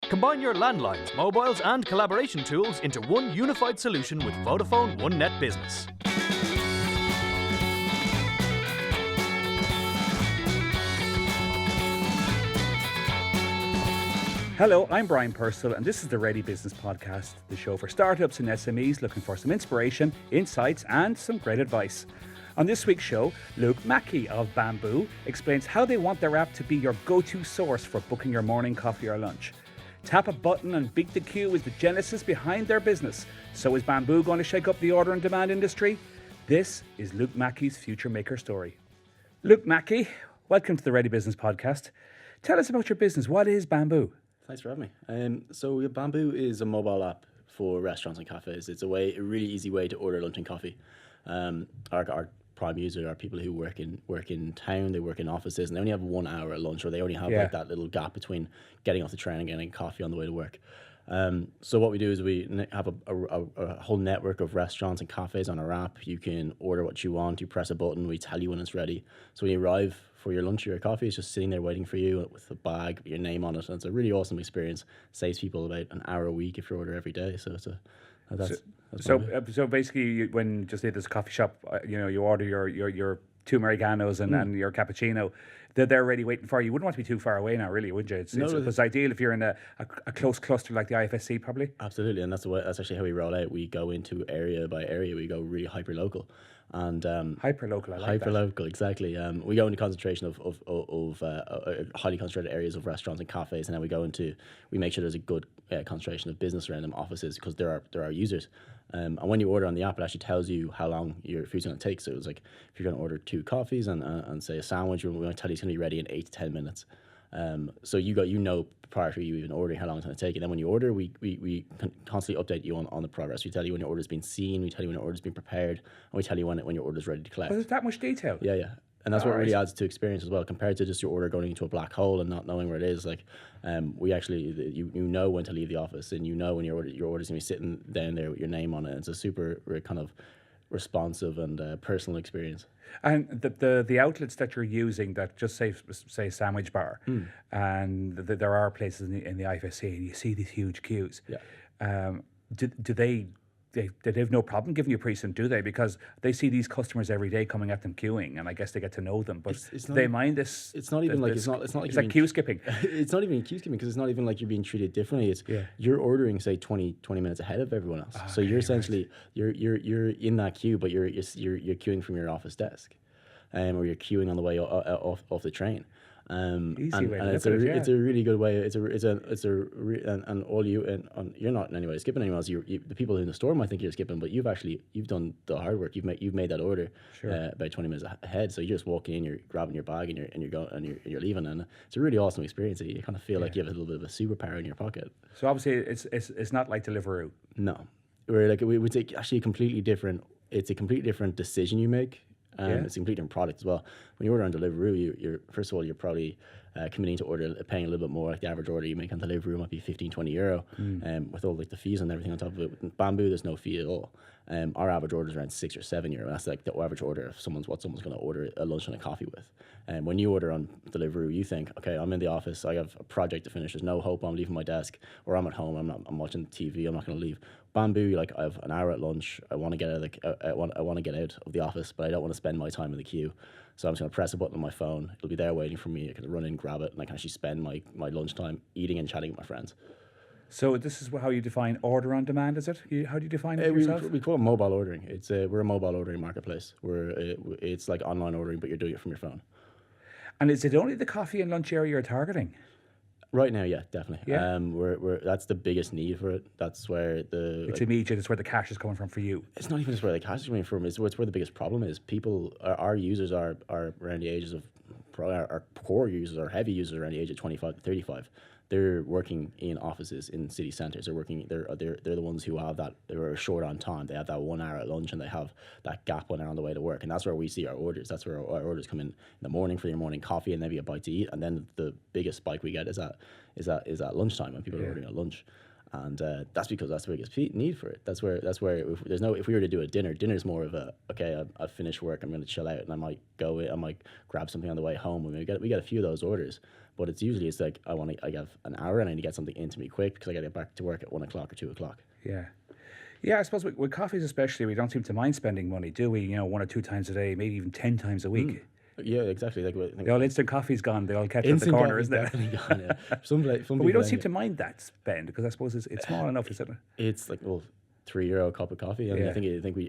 Combine your landlines, mobiles and collaboration tools into one unified solution with Vodafone One Net Business. Hello, I'm Brian Purcell, and this is the Ready Business Podcast, the show for startups and SMEs looking for some inspiration, insights, and some great advice. On this week's show, Luke Mackey of Bamboo explains how they want their app to be your go-to source for booking your morning coffee or lunch. Tap a button and beat the queue is the genesis behind their business. So is Bamboo going to shake up the order and demand industry? This is Luke Mackey's Future Maker story. Luke Mackey, welcome to the Ready Business Podcast. Tell us about your business. What is Bamboo? Thanks for having me. So Bamboo is a mobile app for restaurants and cafes. It's a really easy way to order lunch and coffee. Our prime user are people who work in town. They work in offices, and they only have 1 hour at lunch, or they only have like that little gap between getting off the train and getting coffee on the way to work. So what we do is we have a whole network of restaurants and cafes on our app. You can order what you want. You press a button. We tell you when it's ready. So when you arrive for your lunch or your coffee, it's just sitting there waiting for you with a bag, with your name on it. And it's a really awesome experience. Saves people about an hour a week if you order every day. So So basically, when just at this coffee shop, you order your two Americanos and your cappuccino. They're already waiting for you. You wouldn't want to be too far away now, really, would you? It's ideal if you're in a close cluster like the IFSC, probably. Absolutely, and that's actually how we roll out. We go into area by area. We go really hyper local. And hyper-local, I like hyper-local, exactly. We go into concentration of highly concentrated areas of restaurants and cafes, and then we make sure there's a good concentration of business around them, offices, because there are users. And when you order on the app, it actually tells you how long your food's going to take. So it's like if you're going to order 2 coffees and say a sandwich, we're going to tell you it's going to be ready in 8 to 10 minutes. So prior to you even ordering how long it's going to take. And then when you order, we constantly update you on the progress. We tell you when your order's been seen, we tell you when your order's been prepared, and we tell you when your order's ready to collect. There's that much detail? Yeah. And that's what really adds to experience as well, compared to just your order going into a black hole and not knowing where it is. Like, we actually, you know when to leave the office, and you know when your order's going to be sitting down there with your name on it. It's a super kind of responsive and personal experience. And the outlets that you're using that just say sandwich bar, and there are places in the IFSC, and you see these huge queues. Yeah. Do they have no problem giving you pre-sync, do they? Because they see these customers every day coming at them queuing, and I guess they get to know them. But do they mind this? It's not even it's like queue skipping. It's not even queue skipping, because it's not even like you're being treated differently. It's you're ordering, say, 20 minutes ahead of everyone else. So you're essentially you're in that queue, but you're queuing from your office desk, or you're queuing on the way off the train. Easy way. And it's a really good way. And you're not in any way skipping anyone else. The people in the store might think you're skipping, but you've done the hard work. You've made that order about 20 minutes ahead. So you're just walking in, you're grabbing your bag, and you're going and you're leaving. And it's a really awesome experience. You kind of feel like you have a little bit of a superpower in your pocket. So obviously it's not like Deliveroo. No, we would take actually a completely different. It's a completely different decision you make. It's a completely different product as well. When you order on Deliveroo, you're first of all, you're probably committing to paying a little bit more. Like the average order you make on Deliveroo might be 15-20 euro, with all like the fees and everything on top of it. With Bamboo, there's no fee at all. Our average order is around 6 or 7 euro. That's like the average order of someone's going to order a lunch and a coffee with. And when you order on Deliveroo, you think, okay, I'm in the office, I have a project to finish. There's no hope I'm leaving my desk, or I'm at home. I'm watching TV. I'm not going to leave. Bamboo, like, I have an hour at lunch. I want to get out. I want to get out of the office, but I don't want to spend my time in the queue. So I'm just going to press a button on my phone. It'll be there waiting for me. I can run in, grab it, and I can actually spend my lunchtime eating and chatting with my friends. So this is how you define order on demand, is it? How do you define it yourself? We call it mobile ordering. We're a mobile ordering marketplace. It's like online ordering, but you're doing it from your phone. And is it only the coffee and lunch area you're targeting? Right now, yeah, definitely. Yeah. That's the biggest need for it. That's where it's immediate. It's where the cash is coming from for you. It's not even just where the cash is coming from. It's where the biggest problem is. Our users are around the ages of, our core users, our heavy users are around the age of 25 to 35. They're working in offices in city centres. They're the ones who have that. They're short on time. They have that 1 hour at lunch, and they have that gap when they're on the way to work. And that's where we see our orders. That's where our orders come in the morning for your morning coffee and maybe a bite to eat. And then the biggest spike we get is at lunchtime when people are ordering at lunch. And that's because that's the biggest need for it. That's where if we were to do a dinner's more of a, okay, I've finished work, I'm going to chill out, and I might grab something on the way home. And we get a few of those orders. But it's usually like I have an hour and I need to get something into me quick because I got to get back to work at 1 o'clock or 2 o'clock. Yeah. Yeah, I suppose with coffees especially, we don't seem to mind spending money, do we? 1 or 2 times a day, maybe even 10 times a week. Yeah, exactly. Like I think The old instant coffee's gone. They all kept at the instant corner, coffee's isn't it? definitely gone. Yeah. Some But we people don't seem to mind that spend because I suppose it's small enough, isn't it? It's like €3 a cup of coffee. I mean, Yeah.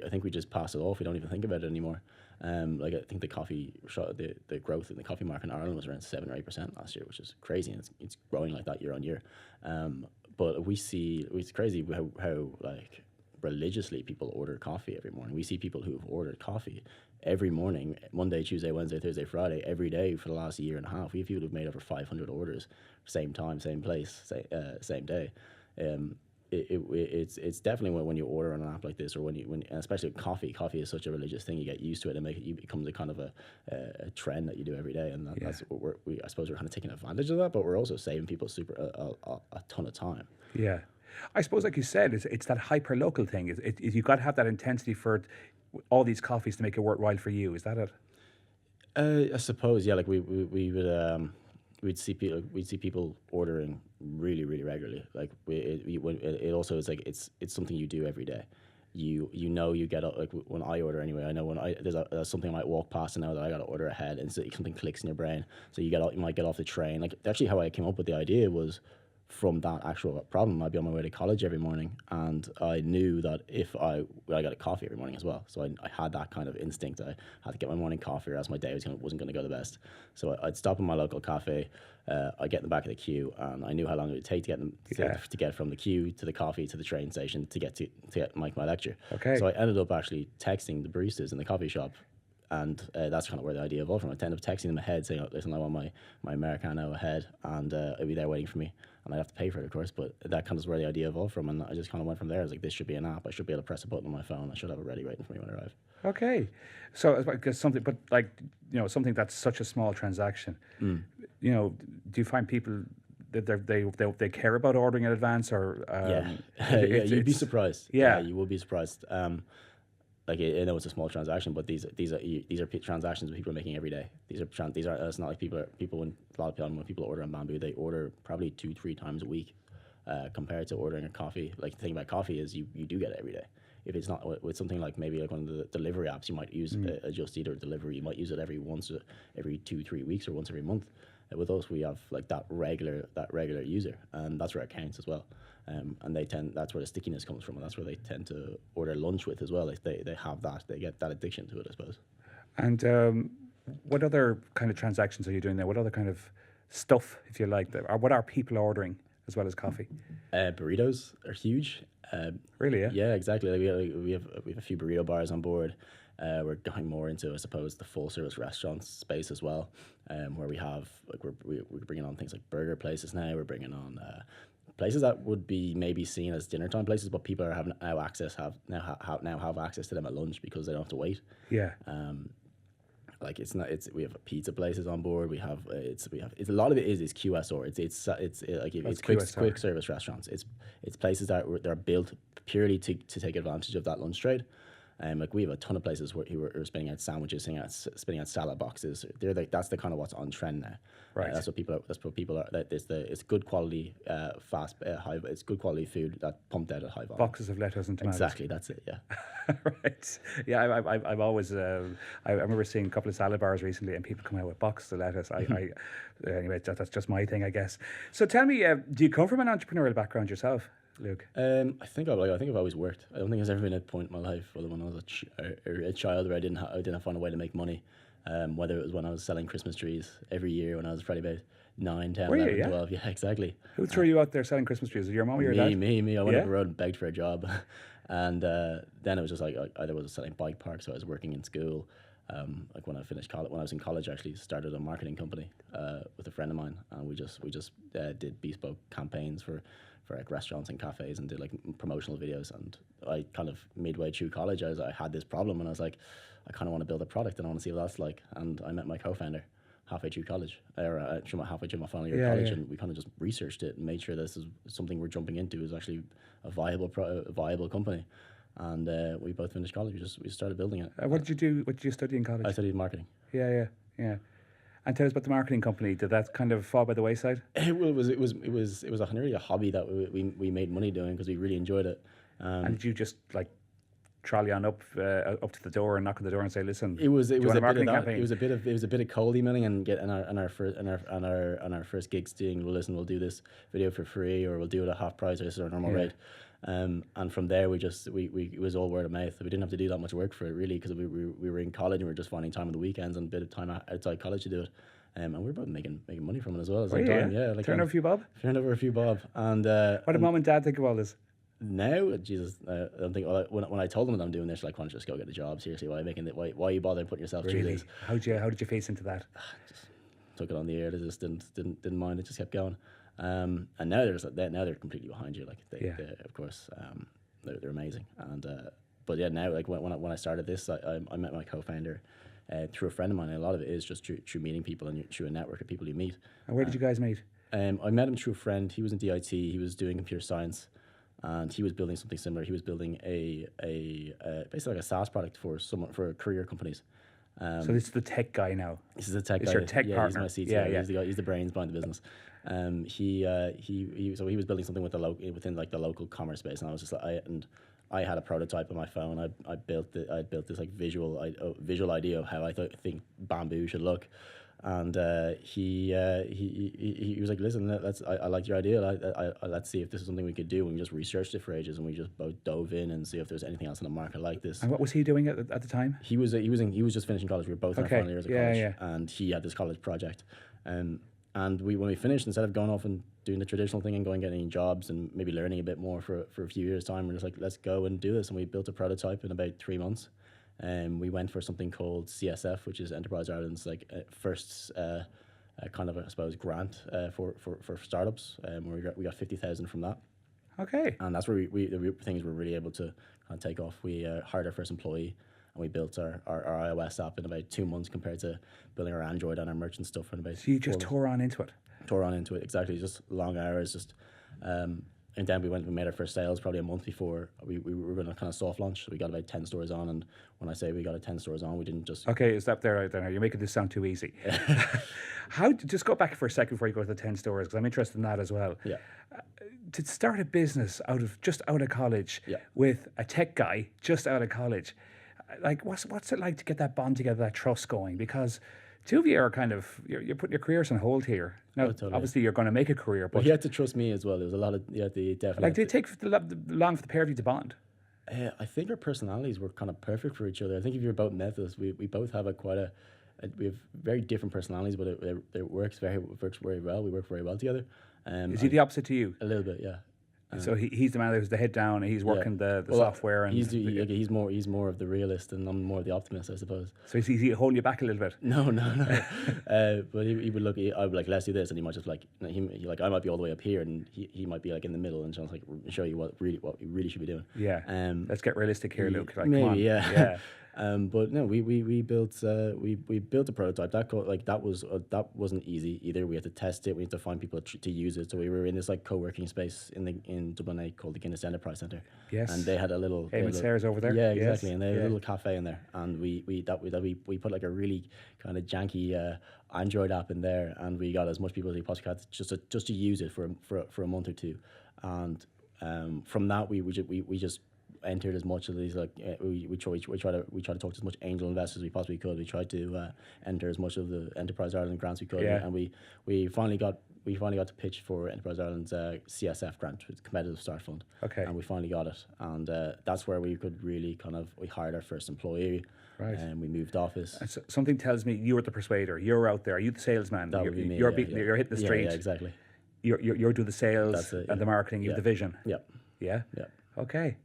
I think we just pass it off. We don't even think about it anymore. Like I think the coffee the growth in the coffee market in Ireland was around 7 or 8% last year, which is crazy. And it's growing like that year on year. But it's crazy how like religiously people order coffee every morning. We see people who've ordered coffee every morning, Monday, Tuesday, Wednesday, Thursday, Friday, every day for the last year and a half. We have people who've made over 500 orders, same time, same place, same day. It's definitely when you order on an app like this, or when especially with coffee is such a religious thing. You get used to it and it becomes a kind of a trend that you do every day, and that's what I suppose we're kind of taking advantage of that, but we're also saving people a ton of time. Yeah. I suppose, like you said, it's that hyper local thing. You've got to have that intensity for all these coffees to make it worthwhile for you. Is that it? I suppose, yeah. Like we would we'd see people ordering really, really regularly. Like it also is like it's something you do every day. You get like when I order anyway. I know when there's something I might walk past and know that I got to order ahead, and so something clicks in your brain. So you might get off the train. Like actually, how I came up with the idea was from that actual problem. I'd be on my way to college every morning, and I knew that if I got a coffee every morning as well. So I had that kind of instinct. I had to get my morning coffee, or else my day wasn't going to go the best. So I'd stop in my local cafe. I'd get in the back of the queue, and I knew how long it would take to get from the queue to the coffee to the train station to get my lecture. Okay. So I ended up actually texting the baristas in the coffee shop. And that's kind of where the idea evolved from. I ended up texting them ahead, saying, "Listen, I want my Americano ahead, and it'll be there waiting for me." And I'd have to pay for it, of course, but that kind of is where the idea evolved from. And I just kind of went from there. I was like, this should be an app. I should be able to press a button on my phone. I should have it ready waiting for me when I arrive. Okay. So it's like something, but like, something that's such a small transaction, do you find people that they care about ordering in advance, or you'd be surprised. Yeah, you will be surprised. Like I know it's a small transaction, but these are transactions that people are making every day. These are it's not like people when a lot of people when people order on Bamboo, they order probably 2-3 times a week, compared to ordering a coffee. Like the thing about coffee is you do get it every day. If it's not with something like maybe like one of the delivery apps, you might use a Just Eat or Delivery. You might use it every 2-3 weeks or once every month. With us, we have like that regular user, and that's where it counts as well. And that's where the stickiness comes from, and that's where they tend to order lunch with as well. Like they have that, they get that addiction to it, I suppose. And what other kind of transactions are you doing there? What other kind of stuff, if you like, or what are people ordering as well as coffee? Burritos are huge. Really? Yeah. Yeah, exactly. Like we have a few burrito bars on board. We're going more into, I suppose, the full service restaurant space as well, where we have like we're bringing on things like burger places now. We're bringing on places that would be maybe seen as dinner time places, but people are having have access to them at lunch because they don't have to wait. Yeah. Like we have pizza places on board. We have a lot of it is QSR. It's quick service restaurants. It's places that they're built purely to take advantage of that lunch trade. Like we have a ton of places who are spinning out sandwiches, spinning out salad boxes. They're like that's the kind of what's on trend now. Right. That's what people are. It's good quality, high. It's good quality food that pumped out at high volume. Boxes of lettuce and tomatoes. Exactly. That's it. Yeah. Right. Yeah. I've always. I remember seeing a couple of salad bars recently, and people come out with boxes of lettuce. Anyway, that's just my thing, I guess. So tell me, do you come from an entrepreneurial background yourself, Luke? I think I've always worked. I don't think there's ever been a point in my life, whether when I was a child, where I didn't find a way to make money. Whether it was when I was selling Christmas trees every year when I was probably about 9, 10, 11, 12. Yeah, exactly. Who threw you out there selling Christmas trees? Was it your mom or your dad? Me. I went up the road and begged for a job, and then it was just like I was selling bike parks. So I was working in school. Like when I finished college, when I was in college, I actually started a marketing company with a friend of mine, and we just did bespoke campaigns for like restaurants and cafes, and did like promotional videos. And I kind of midway through college, I had this problem, and I was like, I kind of want to build a product, and I want to see what that's like. And I met my co-founder halfway through college, or halfway through my final year of college, and we kind of just researched it and made sure this is something we're jumping into is actually a viable company. And we both finished college. We started building it. What did you do? What did you study in college? I studied marketing. Yeah. And tell us about the marketing company. Did that kind of fall by the wayside? Well, it was really a hobby that we made money doing because we really enjoyed it. And did you just like trolley on up to the door and knock on the door and say, "Listen, It was a bit of marketing that. campaign?" It was a bit of cold emailing and get on our first gigs doing. Well, listen, we'll do this video for free, or we'll do it at half price, or this is our normal rate. And from there, we it was all word of mouth. We didn't have to do that much work for it really, because we were in college and we were just finding time on the weekends and a bit of time outside college to do it. And we were both making money from it as well. At the same time. Like turn over a few bob. Turned over a few bob. And what did mom and dad think of all this? now, Jesus, I don't think. Well, when I told them that I'm doing this, like, why don't you just go get a job? Seriously, why are you bothering putting yourself through this? How did you face into that? Just took it on the air. They just didn't mind it. Just kept going. And now they're completely behind you. Like they of course, they're amazing. And but yeah, now like when I started this, I met my co-founder through a friend of mine. And a lot of it is just through meeting people and through a network of people you meet. And where did you guys meet? I met him through a friend. He was in DIT. He was doing computer science, and he was building something similar. He was building a basically like a SaaS product for career companies. So this is the tech guy now. This is a tech guy. It's your tech partner. He's my CTO. Yeah. He's the brains behind the business. He was building something within like the local commerce space, and I was just like, I had a prototype on my phone. I built this like visual idea of how I think Bamboo should look. And he was like, listen, I like your idea. Let's see if this is something we could do. And we just researched it for ages, and we just both dove in and see if there's anything else in the market like this. And what was he doing at the time? He was just finishing college. We were both in our final years of college, and he had this college project. And when we finished, instead of going off and doing the traditional thing and going and getting jobs and maybe learning a bit more for a few years' time, we're just like, let's go and do this. And we built a prototype in about 3 months. We went for something called CSF, which is Enterprise Ireland's like first kind of I suppose grant for startups. Where we got 50,000 from that. Okay. And that's where the things were really able to kind of take off. We hired our first employee, and we built our iOS app in about 2 months compared to building our Android and our merchant stuff in about. So you just tore on into it. Tore on into it, exactly. Just long hours, just. And then we made our first sales probably a month before we were going to kind of soft launch. So we got about 10 stores on, and when I say we got 10 stores on, we didn't just. Okay, stop there right there. You're making this sound too easy. Just go back for a second before you go to the 10 stores, because I'm interested in that as well. Yeah. To start a business out of college with a tech guy just out of college, like what's it like to get that bond together, that trust going? Because two of you are kind of you're putting your careers on hold here. Now, obviously, you're going to make a career, but he had to trust me as well. There was a lot of definitely. Like, did it take long for the pair of you to bond? I think our personalities were kind of perfect for each other. I think if you're both Methodists, we both have we have very different personalities, but it works very well. We work very well together. Is he the opposite to you? A little bit, yeah. So he's the man who's the head down, and he's working the software. And he's more of the realist, and I'm more of the optimist, I suppose. So is he holding you back a little bit? No. But he would look. I would like, let's do this, and he might just like I might be all the way up here, and he might be like in the middle, and just like show you what we really should be doing. Yeah. Let's get realistic here, Luke. Like, maybe, come on. yeah. But no, we built a prototype that wasn't easy either. We had to test it. We had to find people to use it. So we were in this like co-working space in Dublin 8 called the Guinness Enterprise Centre. Yes. And they had a little. Sarah's over there. Yeah, exactly. Yes. And they had a little cafe in there, and we put like a really kind of janky Android app in there, and we got as much people as we possibly had just to use it for a month or two, and from that we just entered as much of these we try to talk to as much angel investors as we possibly could. We tried to enter as much of the Enterprise Ireland grants we could, and we finally got to pitch for Enterprise Ireland's CSF grant, which is Competitive Start Fund. Okay. And we finally got it, and that's where we could really we hired our first employee. Right. And we moved office. And so something tells me you were the persuader. You're out there. You're the salesman. That would be me. You're hitting the street. Yeah, exactly. You're doing the sales and the marketing. You have the vision. Yep. Yeah. Yeah. Okay.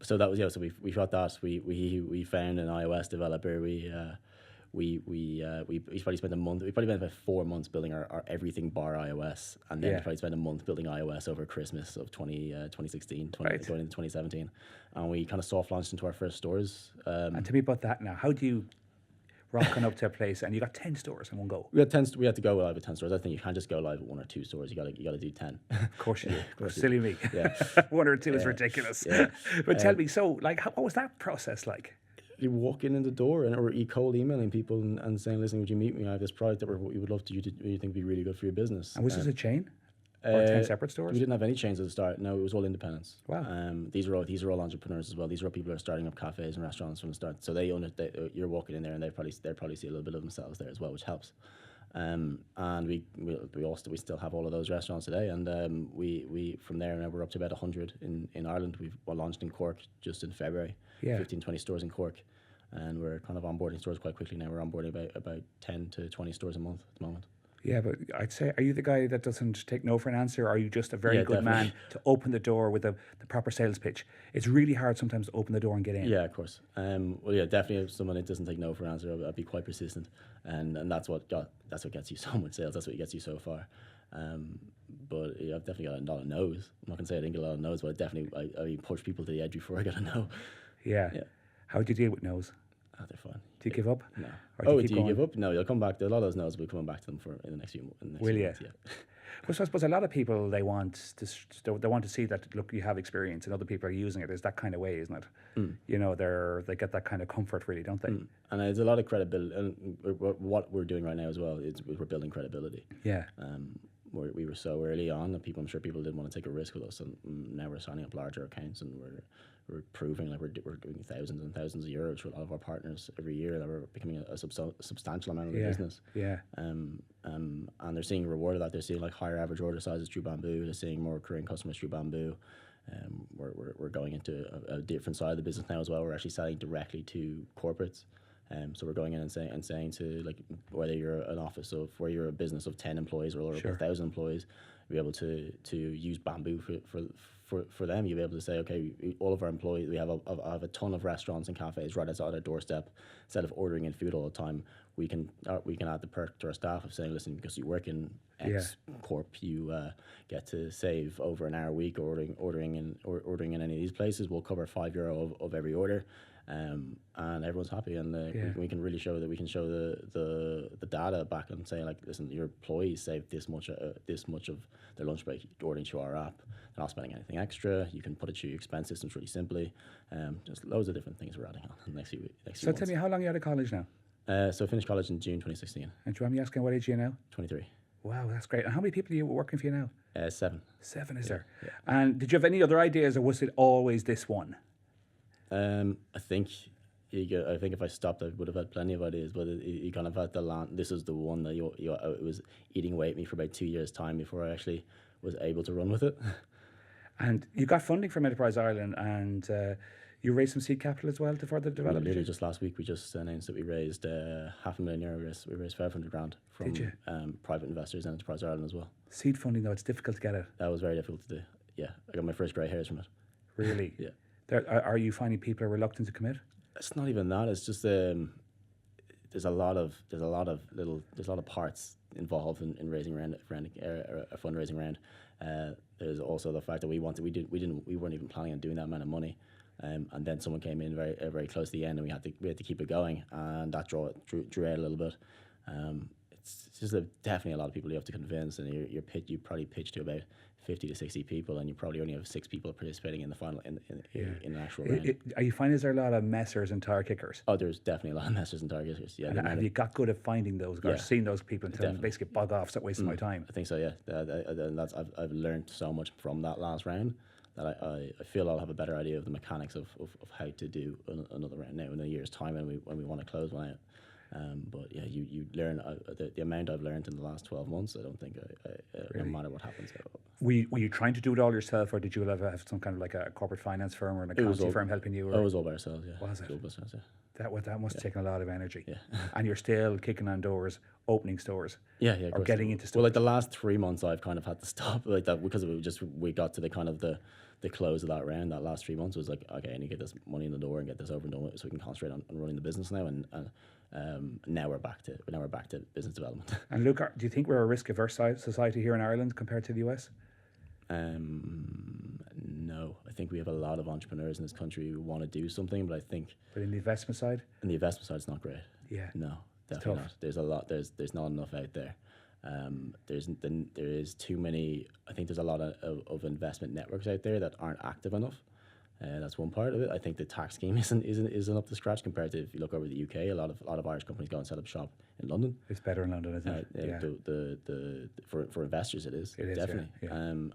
So that was So we got that. We found an iOS developer. We probably spent a month. We probably spent about 4 months building our everything bar iOS, and then we probably spent a month building iOS over Christmas of 2016, going into 2017, and we kind of soft launched into our first stores. And tell me about that now. How do you rocking up to a place and you got 10 stores in one go? We had to go live with 10 stores. I think you can't just go live with 1 or 2 stores. You got to do 10. Of course you do. Silly me. Yeah. 1 or 2 is ridiculous. Yeah. But tell me, so like, what was that process like? you walk in the door or you cold emailing people and saying, listen, would you meet me? I have this product that we would love to you to you think would be really good for your business. And was this a chain? Or 10 separate stores? We didn't have any chains at the start. No, it was all independents. Wow. These are all entrepreneurs as well. These are all people who are starting up cafes and restaurants from the start. So they own it. You're walking in there, and they probably see a little bit of themselves there as well, which helps. And we still have all of those restaurants today. And we from there now we're up to about 100 in Ireland. We've launched in Cork just in February. 15, 20 stores in Cork, and we're kind of onboarding stores quite quickly now. We're onboarding about 10 to 20 stores a month at the moment. Yeah, but I'd say, are you the guy that doesn't take no for an answer, or are you just a very good definitely. man to open the door with the proper sales pitch? It's really hard sometimes to open the door and get in. Yeah, of course. Well, yeah, definitely. If someone that doesn't take no for an answer, I'd be quite persistent, and that's what gets you so much sales. That's what gets you so far. But yeah, I've definitely got a lot of no's. I'm not gonna say I didn't get a lot of no's, but I push people to the edge before I got a no. Yeah. How do you deal with no's? Oh, they're fine. Do you give up? No. Or do you give up? No, you'll come back. A lot of those no's will be coming back to them in the next few months. Will you? Months, yeah. Well, so I suppose a lot of people, they want to see that, look, you have experience and other people are using it. It's that kind of way, isn't it? You know, they get that kind of comfort, really, don't they? And there's a lot of credibility. And what we're doing right now as well is we're building credibility. Yeah. We were so early on that I'm sure people didn't want to take a risk with us, and now we're signing up larger accounts, and we're proving like we're doing thousands and thousands of euros for a lot of our partners every year, that we're becoming a substantial amount of the business. Yeah. And they're seeing a reward of that. They're seeing like higher average order sizes through Bamboo. They're seeing more recurring customers through Bamboo. We're going into a different side of the business now as well. We're actually selling directly to corporates. So we're going in and saying to, like, whether you're an office where you're a business of 10 employees or 1,000 employees, be able to use Bamboo for them. You'll be able to say, okay, all of our employees, we have a ton of restaurants and cafes right outside our doorstep. Instead of ordering in food all the time, we can add the perk to our staff of saying, listen, because you work in X Corp, you get to save over an hour a week ordering in any of these places. We'll cover €5 of every order. And everyone's happy, and we can really show that we can show the data back and say, like, listen, your employees save this much of their lunch break ordering through our app. They're not spending anything extra. You can put it through your expense systems really simply. Just loads of different things we're adding on in the next few months. So tell me, how long are you out of college now? So I finished college in June 2016. And do you mind me asking what age are you now? 23. Wow, that's great. And how many people are you working for you now? 7. 7, is there? Yeah. And did you have any other ideas, or was it always this one? I think if I stopped, I would have had plenty of ideas, but you kind of had to land. This is the one that it was eating away at me for about 2 years' time before I actually was able to run with it. And you got funding from Enterprise Ireland, and you raised some seed capital as well to further develop. Literally just last week, we just announced that we raised €500,000. We raised 500,000 from private investors in Enterprise Ireland as well. Seed funding, though, it's difficult to get it. That was very difficult to do. Yeah, I got my first grey hairs from it. Really? Yeah. Are you finding people are reluctant to commit? It's not even that. It's just there's a lot of parts involved in raising a fundraising round. There's also the fact that we weren't even planning on doing that amount of money, and then someone came in very close to the end, and we had to keep it going, and that drew out a little bit. It's just definitely a lot of people you have to convince, and you probably pitch to about 50 to 60 people, and you probably only have 6 people participating in the final in the actual round. Are you finding there are a lot of messers and tire kickers? Oh, there's definitely a lot of messers and tire kickers. Yeah. And have you got good at finding those guys, seeing those people, and telling them basically bog off, stop wasting my time? I think so. Yeah. I've learned so much from that last round that I feel I'll have a better idea of the mechanics of how to do another round now in a year's time when we want to close one out. But yeah, you learn the amount I've learned in the last 12 months. I don't think no matter what happens. Were you trying to do it all yourself, or did you have some kind of like a corporate finance firm or an accounting firm helping you? It was all by ourselves. Yeah. Was it? All by ourselves, yeah. That must have taken a lot of energy. Yeah. And you're still kicking on doors, opening stores. Yeah. Or getting into stores. Well, like the last 3 months, I've kind of had to stop like that because we got to the kind of the close of that round. That last 3 months was like, okay, I need to get this money in the door and get this over and done with, so we can concentrate on running the business now. And now we're back to business development. And Luke, do you think we're a risk-averse society here in Ireland compared to the US? No, I think we have a lot of entrepreneurs in this country who want to do something, but I think. But in the investment side? In the investment side, it's not great. Yeah. No, definitely not. There's a lot. There's not enough out there. There is too many. I think there's a lot of investment networks out there that aren't active enough. That's one part of it. I think the tax scheme isn't up to scratch compared to if you look over the UK. A lot of Irish companies go and set up shop in London. It's better in London, isn't it? For investors, it is definitely. Yeah. And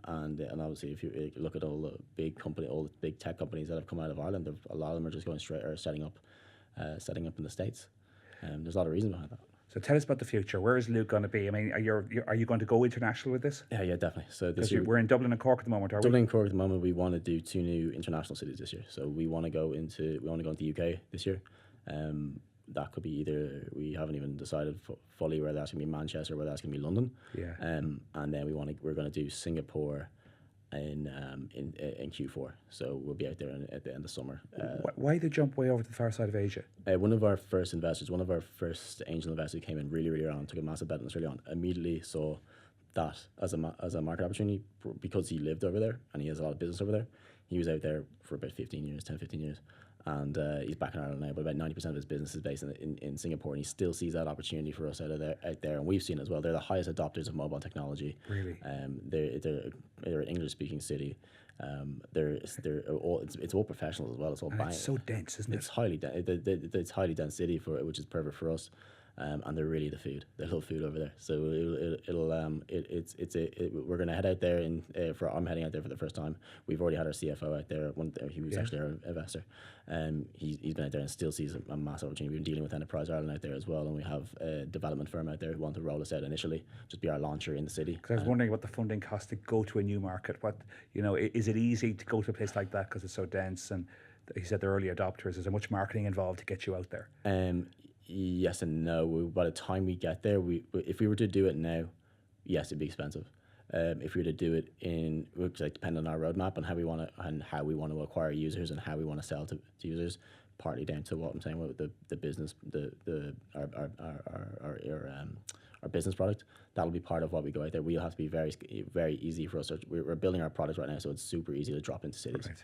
obviously, if you look at all the big tech companies that have come out of Ireland, a lot of them are just going straight or setting up in the States. There's a lot of reasons behind that. So tell us about the future. Where is Luke going to be? I mean, are you going to go international with this? Yeah, definitely. So this Because year, we're in Dublin and Cork at the moment, are we? Dublin and Cork at the moment, we want to do 2 new international cities this year. So we want to go into UK this year. That could be either, we haven't even decided fully whether that's going to be Manchester or whether that's going to be London. Yeah. And then we're going to do Singapore in Q4. So we'll be out there at the end of summer. Why the jump way over to the far side of Asia? One of our first angel investors came in really early on, took a massive bet on us early on, immediately saw that as a market opportunity because he lived over there and he has a lot of business over there. He was out there for about 15 years. And he's back in Ireland now, but about 90% of his business is based in Singapore, and he still sees that opportunity for us out there, and we've seen it as well. They're the highest adopters of mobile technology. Really? They're an English-speaking city. It's all professionals as well. It's all It's so dense, isn't it? It's it's highly dense city which is perfect for us. And they're really the food. They love food over there. So we're gonna head out there I'm heading out there for the first time. We've already had our CFO out there. He was actually our investor. He's been out there and still sees a massive opportunity. We've been dealing with Enterprise Ireland out there as well, and we have a development firm out there who want to roll us out initially, just be our launcher in the city. Because I was wondering what the funding costs to go to a new market. Is it easy to go to a place like that because it's so dense? And he said they're early adopters. Is there much marketing involved to get you out there? Yes and no. By the time we get there, if we were to do it now, yes, it'd be expensive. If we were to do it depending on our roadmap and how we want to acquire users and how we want to sell to users, partly down to what I'm saying about the business, our business product. That'll be part of what we go out there. We'll have to be very, very easy for us. We're building our product right now, so it's super easy to drop into cities. Right.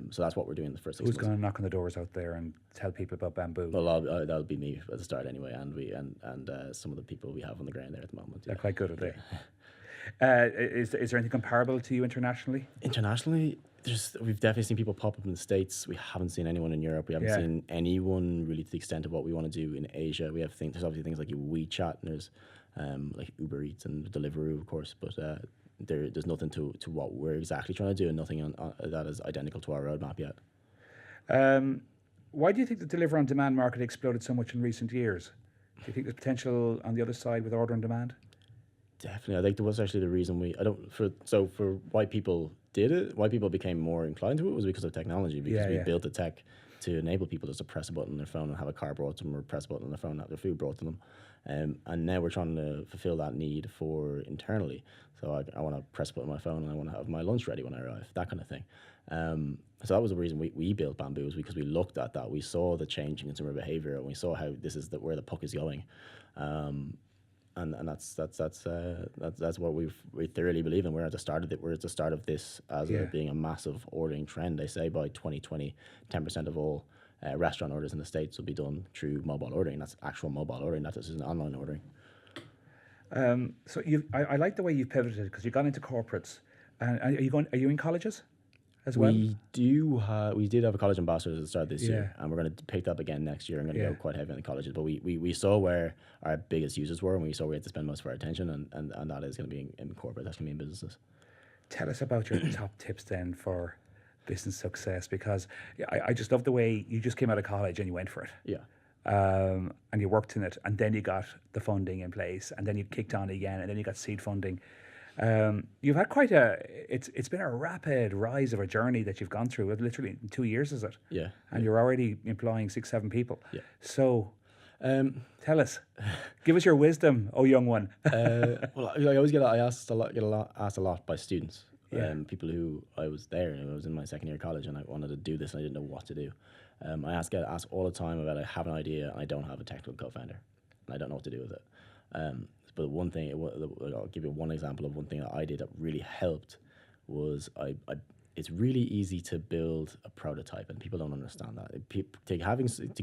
So that's what we're doing the first 6 months. Who's going to knock on the doors out there and tell people about Bamboo? Well, that'll be me at the start anyway, and some of the people we have on the ground there at the moment. They're quite good at it. Is there anything comparable to you internationally? Internationally, we've definitely seen people pop up in the States. We haven't seen anyone in Europe. We haven't seen anyone really to the extent of what we want to do in Asia. There's obviously things like WeChat, and there's like Uber Eats and Deliveroo, of course, but there's nothing to what we're exactly trying to do, and nothing that is identical to our roadmap yet. Why do you think the deliver on demand market exploded so much in recent years? Do you think there's potential on the other side with order on demand? Definitely. I think there was actually the reason for why people did it, why people became more inclined to it was because of technology, because we built the tech to enable people just to press a button on their phone and have a car brought to them, or press a button on their phone and have their food brought to them. And now we're trying to fulfill that need for internally. So I want to press a button on my phone and I want to have my lunch ready when I arrive, that kind of thing. So that was the reason we built Bamboo, was because we looked at that. We saw the change in consumer behavior, and we saw how this is where the puck is going. And that's what we thoroughly believe in. We're at the start of it. We're at the start of this as being a massive ordering trend. They say by 2020, 10% of all restaurant orders in the States will be done through mobile ordering. That's actual mobile ordering. That isn't online ordering. So I like the way you've pivoted, because you've gone into corporates. And are you in colleges as well? We did have a college ambassador at the start of this year, and we're going to pick that up again next year. I'm going to go quite heavy on the colleges, but we saw where our biggest users were, and we saw we had to spend most of our attention, and that is going to be in corporate. That's going to be in businesses. Tell us about your top tips then for business success, because I just love the way you just came out of college and you went for it. Yeah. And you worked in it, and then you got the funding in place, and then you kicked on again, and then you got seed funding. You've had quite it's been a rapid rise of a journey that you've gone through. Literally in 2 years, is it? Yeah. And you're already employing 6-7 people. Yeah. So, tell us, give us your wisdom, oh young one. Well, I always get asked a lot by students. People who I was there, and I was in my second year of college, and I wanted to do this, and I didn't know what to do. I get asked all the time about, I have an idea and I don't have a technical co-founder, and I don't know what to do with it. But one thing, I'll give you one example of one thing that I did that really helped was it's really easy to build a prototype, and people don't understand that.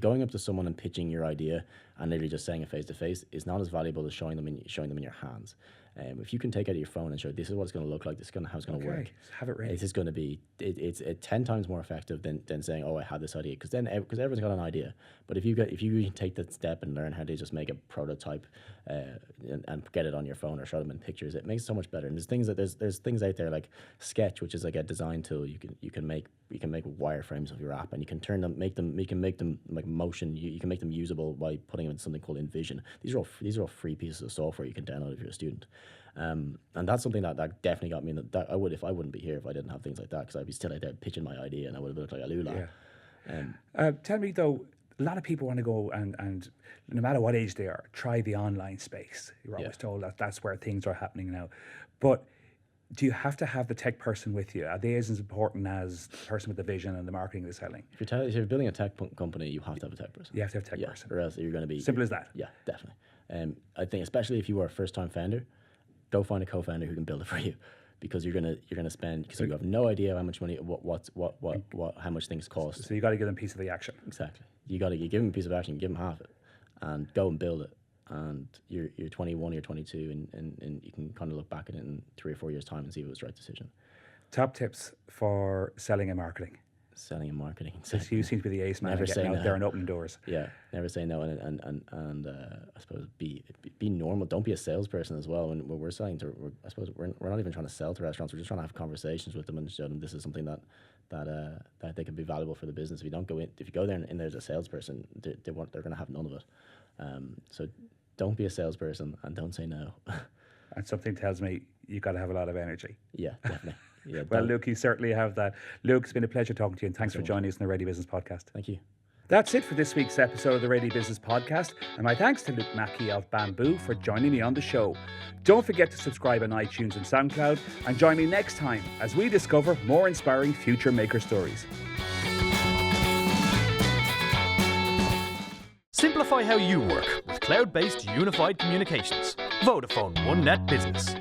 Going up to someone and pitching your idea and literally just saying it face to face is not as valuable as showing them in your hands. If you can take out your phone and show this is what it's going to look like, this is how it's going to work. Have it ready. This is going to be it's 10 times more effective than saying, oh, I had this idea, because everyone's got an idea. But if you can take that step and learn how to just make a prototype and get it on your phone or show them in pictures, it makes it so much better. And there's things out there like Sketch, which is like a design tool. You can make wireframes of your app, and you can make them like motion. You can make them usable by putting them in something called Envision. These are all free pieces of software you can download if you're a student. And that's something that definitely got me. That I wouldn't be here if I didn't have things like that, because I'd be still out there pitching my idea, and I would have looked like a lula. Tell me though, a lot of people want to go and no matter what age they are, try the online space. You're always told that that's where things are happening now. But do you have to have the tech person with you? Are they as important as the person with the vision and the marketing, the selling? If you're building a tech company, you have to have a tech person. You have to have a tech person. Or else you're going to be... Simple as that. Yeah, definitely. I think especially if you are a first-time founder, go find a co-founder who can build it for you, because you're gonna spend, because you have no idea how much money, how much things cost. So you got to give them a piece of the action. Exactly. You got to give them a piece of action, give them half it, and go and build it. And you're 21, you're 22, and you can kind of look back at it in 3 or 4 years' time and see if it was the right decision. Top tips for selling and marketing. Selling and marketing. So you seem to be the ace man, getting out there and opening doors. Yeah, never say no, and I suppose be normal. Don't be a salesperson as well. When we're selling to, I suppose we're not even trying to sell to restaurants. We're just trying to have conversations with them and show them this is something that they can be valuable for the business. If you go there and there's a salesperson, they're going to have none of it. So don't be a salesperson and don't say no. And something tells me you got to have a lot of energy. Yeah, definitely. Yeah, well, Luke, you certainly have that. Luke, it's been a pleasure talking to you, and thanks for joining us in the Ready Business Podcast. Thank you. That's it for this week's episode of the Ready Business Podcast, and my thanks to Luke Mackey of Bamboo for joining me on the show. Don't forget to subscribe on iTunes and SoundCloud, and join me next time as we discover more inspiring future maker stories. Simplify how you work with cloud-based unified communications. Vodafone One Net Business.